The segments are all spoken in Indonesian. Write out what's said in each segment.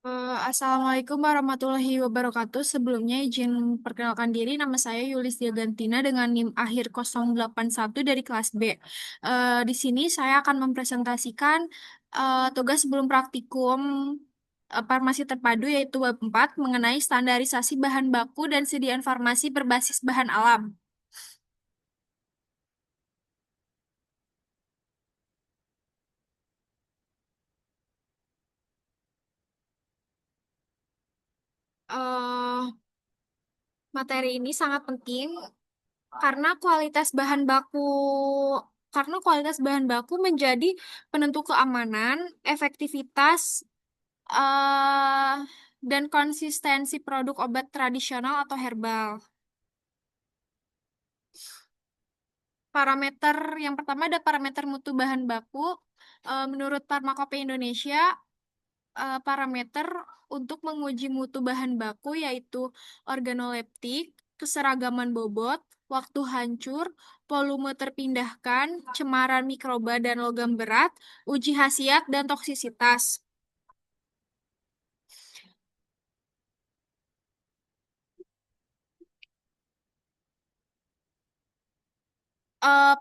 Assalamualaikum warahmatullahi wabarakatuh. Sebelumnya izin perkenalkan diri, nama saya Yulis Diagantina dengan NIM akhir 081 dari kelas B. Di sini saya akan mempresentasikan tugas sebelum praktikum farmasi terpadu yaitu bab 4 mengenai standarisasi bahan baku dan sediaan farmasi berbasis bahan alam. Eh, Materi ini sangat penting karena kualitas bahan baku menjadi penentu keamanan, efektivitas, eh, dan konsistensi produk obat tradisional atau herbal. Parameter yang pertama ada parameter mutu bahan baku. Menurut Farmakope Indonesia, parameter untuk menguji mutu bahan baku yaitu organoleptik, keseragaman bobot, waktu hancur, volume terpindahkan, cemaran mikroba dan logam berat, uji khasiat dan toksisitas.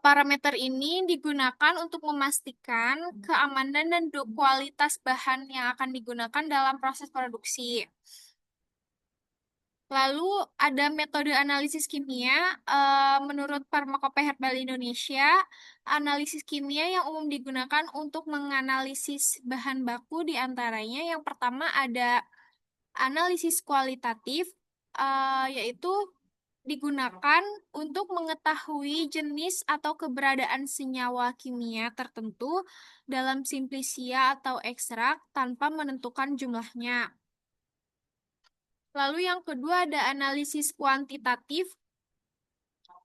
Parameter ini digunakan untuk memastikan keamanan dan kualitas bahan yang akan digunakan dalam proses produksi. Lalu ada metode analisis kimia. Menurut Pharmacope Herbal Indonesia, analisis kimia yang umum digunakan untuk menganalisis bahan baku diantaranya yang pertama ada analisis kualitatif, yaitu digunakan untuk mengetahui jenis atau keberadaan senyawa kimia tertentu dalam simplisia atau ekstrak tanpa menentukan jumlahnya. Lalu yang kedua ada analisis kuantitatif,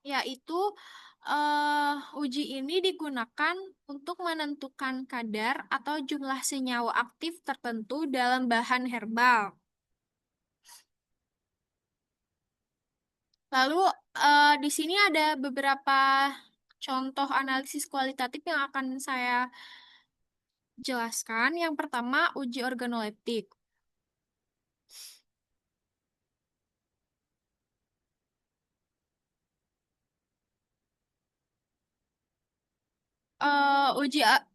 yaitu uji ini digunakan untuk menentukan kadar atau jumlah senyawa aktif tertentu dalam bahan herbal. Lalu di sini ada beberapa contoh analisis kualitatif yang akan saya jelaskan. Yang pertama, uji organoleptik.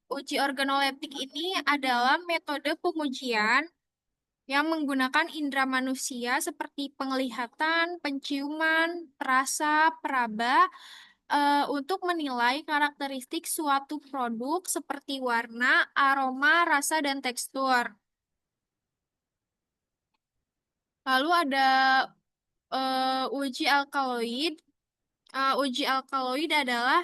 Uji organoleptik ini adalah metode pengujian yang menggunakan indera manusia seperti penglihatan, penciuman, rasa, peraba, untuk menilai karakteristik suatu produk seperti warna, aroma, rasa, dan tekstur. Lalu ada uji alkaloid. Uji alkaloid adalah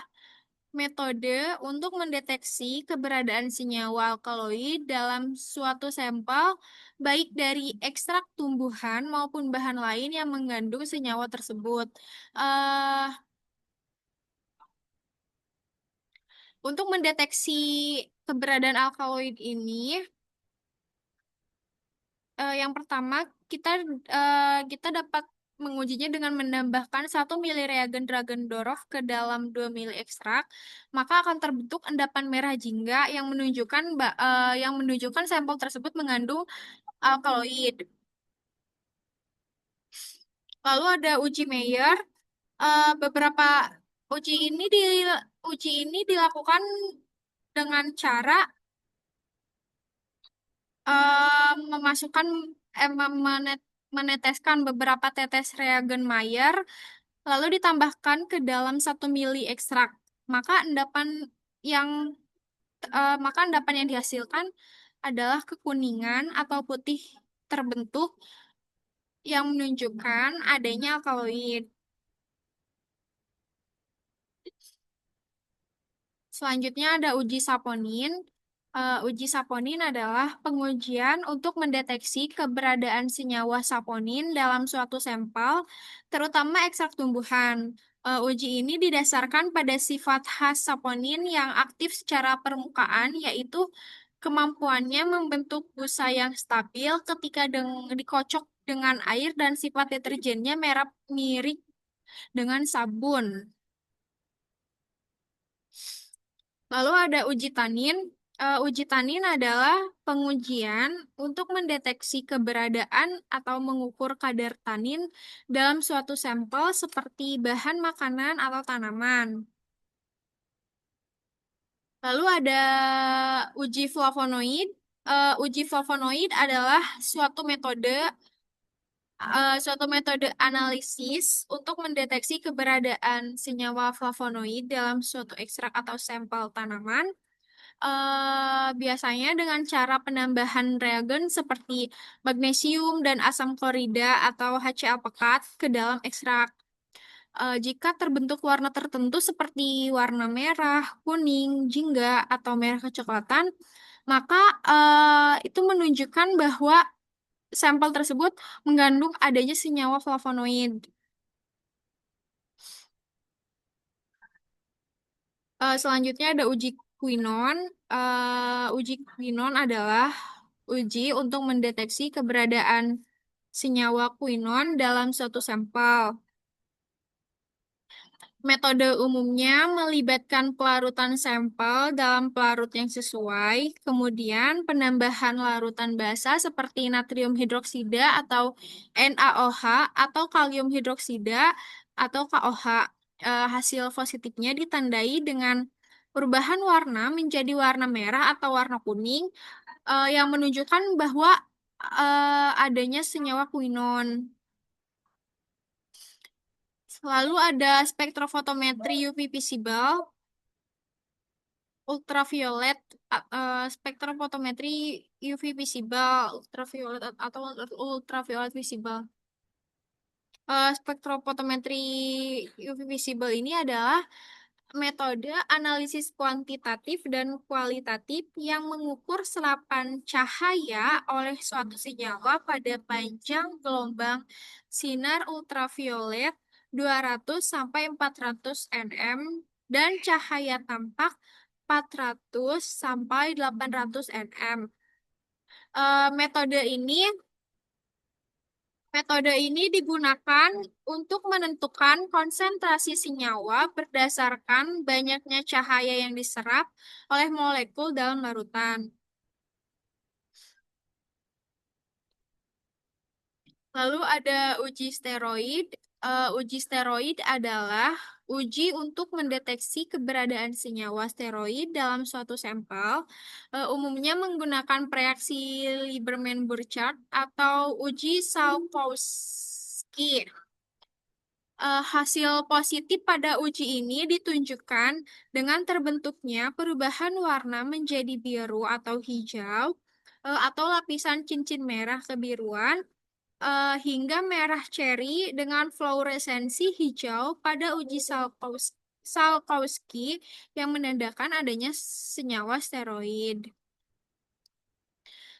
metode untuk mendeteksi keberadaan senyawa alkaloid dalam suatu sampel, baik dari ekstrak tumbuhan maupun bahan lain yang mengandung senyawa tersebut. Eh, untuk mendeteksi keberadaan alkaloid ini, yang pertama kita kita dapat mengujinya dengan menambahkan 1 mili reagen Dragendorff ke dalam 2 mili ekstrak, maka akan terbentuk endapan merah jingga yang menunjukkan sampel tersebut mengandung alkaloid. Lalu ada uji Mayer. Beberapa uji ini di uji ini dilakukan dengan cara memasukkan meneteskan beberapa tetes reagen Mayer lalu ditambahkan ke dalam 1 mili ekstrak. Maka endapan yang maka endapan yang dihasilkan adalah kekuningan atau putih terbentuk yang menunjukkan adanya alkaloid. Selanjutnya ada uji saponin. Uji saponin adalah pengujian untuk mendeteksi keberadaan senyawa saponin dalam suatu sampel, terutama ekstrak tumbuhan. Uji ini didasarkan pada sifat khas saponin yang aktif secara permukaan, yaitu kemampuannya membentuk busa yang stabil ketika dikocok dengan air dan sifat deterjennya merah mirip dengan sabun. Lalu ada uji tanin. Uji tanin adalah pengujian untuk mendeteksi keberadaan atau mengukur kadar tanin dalam suatu sampel seperti bahan makanan atau tanaman. Lalu ada uji flavonoid. Uji flavonoid adalah suatu metode analisis untuk mendeteksi keberadaan senyawa flavonoid dalam suatu ekstrak atau sampel tanaman. Biasanya dengan cara penambahan reagen seperti magnesium dan asam klorida atau HCl pekat ke dalam ekstrak. Jika terbentuk warna tertentu seperti warna merah, kuning, jingga, atau merah kecoklatan, maka itu menunjukkan bahwa sampel tersebut mengandung adanya senyawa flavonoid. Selanjutnya ada uji quinon. Uji quinon adalah uji untuk mendeteksi keberadaan senyawa quinon dalam suatu sampel. Metode umumnya melibatkan pelarutan sampel dalam pelarut yang sesuai, kemudian penambahan larutan basa seperti natrium hidroksida atau NaOH atau kalium hidroksida atau KOH. Hasil positifnya ditandai dengan perubahan warna menjadi warna merah atau warna kuning, yang menunjukkan bahwa adanya senyawa quinon. Lalu ada spektrofotometri UV visible, ultraviolet, spektrofotometri UV visible, ultraviolet atau ultraviolet visible. Spektrofotometri UV visible ini adalah metode analisis kuantitatif dan kualitatif yang mengukur serapan cahaya oleh suatu senyawa pada panjang gelombang sinar ultraviolet 200 sampai 400 nm dan cahaya tampak 400 sampai 800 nm. Metode ini digunakan untuk menentukan konsentrasi senyawa berdasarkan banyaknya cahaya yang diserap oleh molekul dalam larutan. Lalu ada uji steroid. Uji steroid adalah uji untuk mendeteksi keberadaan senyawa steroid dalam suatu sampel, umumnya menggunakan reaksi Lieberman-Burchard atau uji Salkowski. Hasil positif pada uji ini ditunjukkan dengan terbentuknya perubahan warna menjadi biru atau hijau, atau lapisan cincin merah kebiruan, hingga merah ceri dengan fluoresensi hijau pada uji Salkowski yang menandakan adanya senyawa steroid.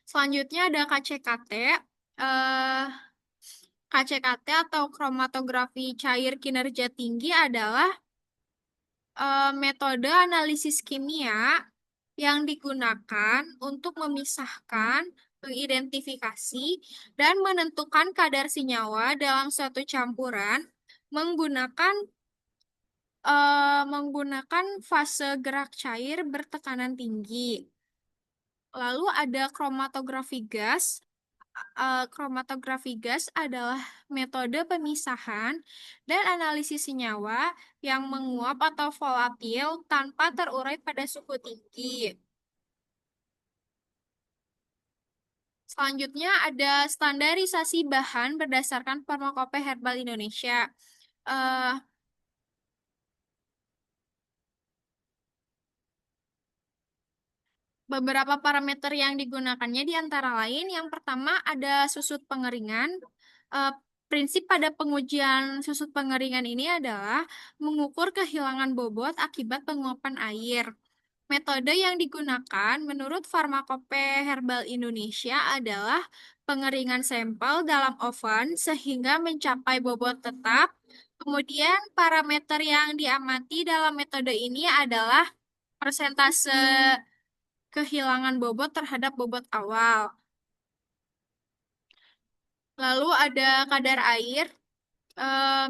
Selanjutnya ada KCKT. Eh, KCKT atau kromatografi cair kinerja tinggi adalah metode analisis kimia yang digunakan untuk memisahkan, mengidentifikasi, dan menentukan kadar senyawa dalam suatu campuran menggunakan menggunakan fase gerak cair bertekanan tinggi. Lalu ada kromatografi gas. Kromatografi gas adalah metode pemisahan dan analisis senyawa yang menguap atau volatil tanpa terurai pada suhu tinggi. Selanjutnya ada standarisasi bahan berdasarkan Farmakope Herbal Indonesia. Eh, Beberapa parameter yang digunakannya di antara lain, yang pertama ada susut pengeringan. Eh, Prinsip pada pengujian susut pengeringan ini adalah mengukur kehilangan bobot akibat penguapan air. Metode yang digunakan menurut Farmakope Herbal Indonesia adalah pengeringan sampel dalam oven sehingga mencapai bobot tetap. Kemudian parameter yang diamati dalam metode ini adalah persentase kehilangan bobot terhadap bobot awal. Lalu ada kadar air.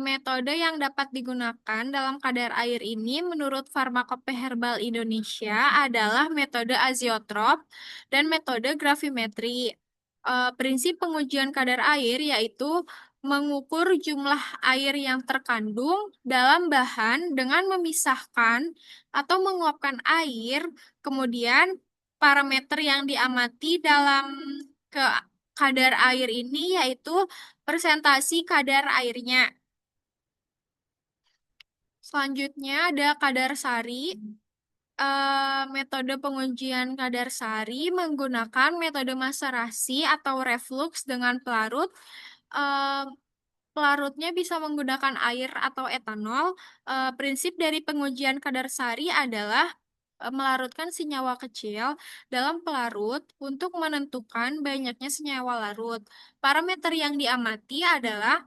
Metode yang dapat digunakan dalam kadar air ini menurut Farmakope Herbal Indonesia adalah metode aziotrop dan metode gravimetri. Prinsip pengujian kadar air yaitu mengukur jumlah air yang terkandung dalam bahan dengan memisahkan atau menguapkan air, kemudian parameter yang diamati dalam ke kadar air ini yaitu presentasi kadar airnya. Selanjutnya ada kadar sari. Metode pengujian kadar sari menggunakan metode maserasi atau reflux dengan pelarut. Eh, Pelarutnya bisa menggunakan air atau etanol. Prinsip dari pengujian kadar sari adalah melarutkan senyawa kecil dalam pelarut untuk menentukan banyaknya senyawa larut. Parameter yang diamati adalah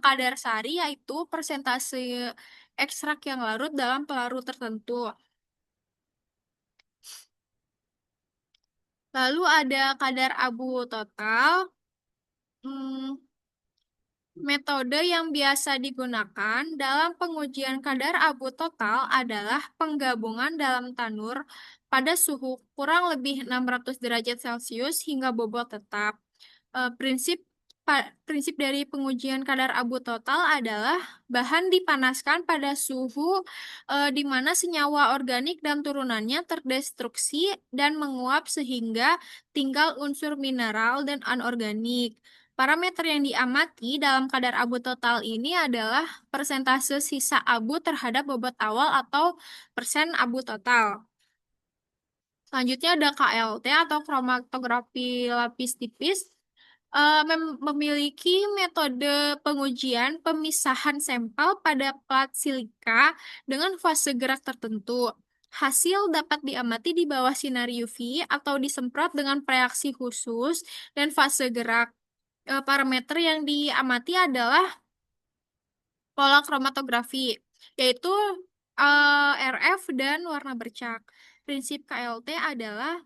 kadar sari, yaitu persentase ekstrak yang larut dalam pelarut tertentu. Lalu ada kadar abu total. Hmm, Metode yang biasa digunakan dalam pengujian kadar abu total adalah penggabungan dalam tanur pada suhu kurang lebih 600 derajat Celcius hingga bobot tetap. Prinsip dari pengujian kadar abu total adalah bahan dipanaskan pada suhu di mana senyawa organik dan turunannya terdestruksi dan menguap sehingga tinggal unsur mineral dan anorganik. Parameter yang diamati dalam kadar abu total ini adalah persentase sisa abu terhadap bobot awal atau persen abu total. Selanjutnya ada KLT atau kromatografi lapis tipis. Memiliki metode pengujian pemisahan sampel pada plat silika dengan fase gerak tertentu. Hasil dapat diamati di bawah sinar UV atau disemprot dengan reaksi khusus dan fase gerak. Parameter yang diamati adalah pola kromatografi, yaitu RF dan warna bercak. Prinsip KLT adalah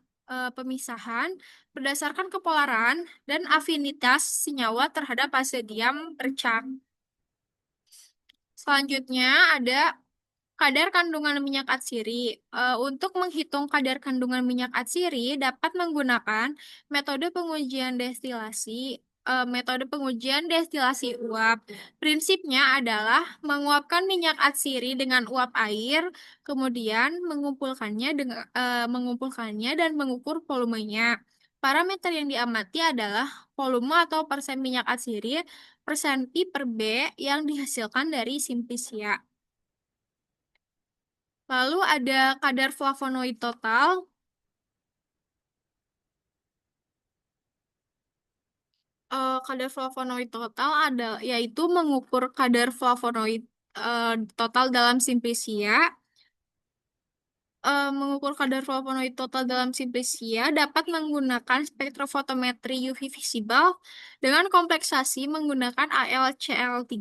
pemisahan berdasarkan kepolaran dan afinitas senyawa terhadap fase diam bercak. Selanjutnya ada kadar kandungan minyak atsiri. Untuk menghitung kadar kandungan minyak atsiri dapat menggunakan metode pengujian destilasi. Metode pengujian destilasi uap. Prinsipnya adalah menguapkan minyak atsiri dengan uap air, kemudian mengumpulkannya dan mengukur volumenya. Parameter yang diamati adalah volume atau persen minyak atsiri persen Pi per B yang dihasilkan dari simplisia. Lalu ada kadar flavonoid total. Kadar flavonoid total ada yaitu mengukur kadar flavonoid total dalam simplisia. Mengukur kadar flavonoid total dalam simplisia dapat menggunakan spektrofotometri UV visible dengan kompleksasi menggunakan AlCl3.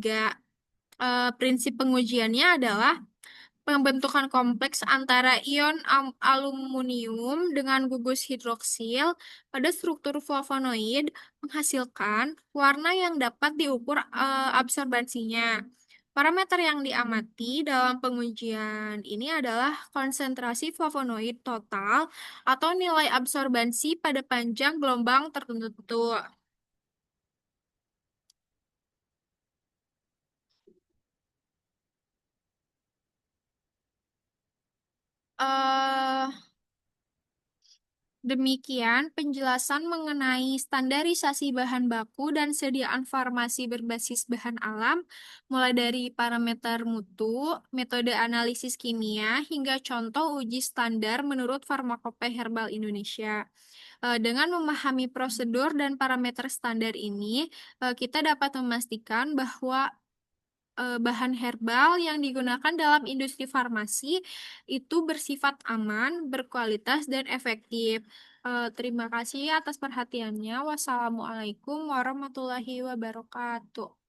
Prinsip pengujiannya adalah pembentukan kompleks antara ion aluminium dengan gugus hidroksil pada struktur flavonoid menghasilkan warna yang dapat diukur absorbansinya. Parameter yang diamati dalam pengujian ini adalah konsentrasi flavonoid total atau nilai absorbansi pada panjang gelombang tertentu. eh Demikian penjelasan mengenai standarisasi bahan baku dan sediaan farmasi berbasis bahan alam, mulai dari parameter mutu, metode analisis kimia, hingga contoh uji standar menurut Farmakope Herbal Indonesia. Dengan memahami prosedur dan parameter standar ini, kita dapat memastikan bahwa bahan herbal yang digunakan dalam industri farmasi itu bersifat aman, berkualitas, dan efektif. Terima kasih atas perhatiannya. Wassalamualaikum warahmatullahi wabarakatuh.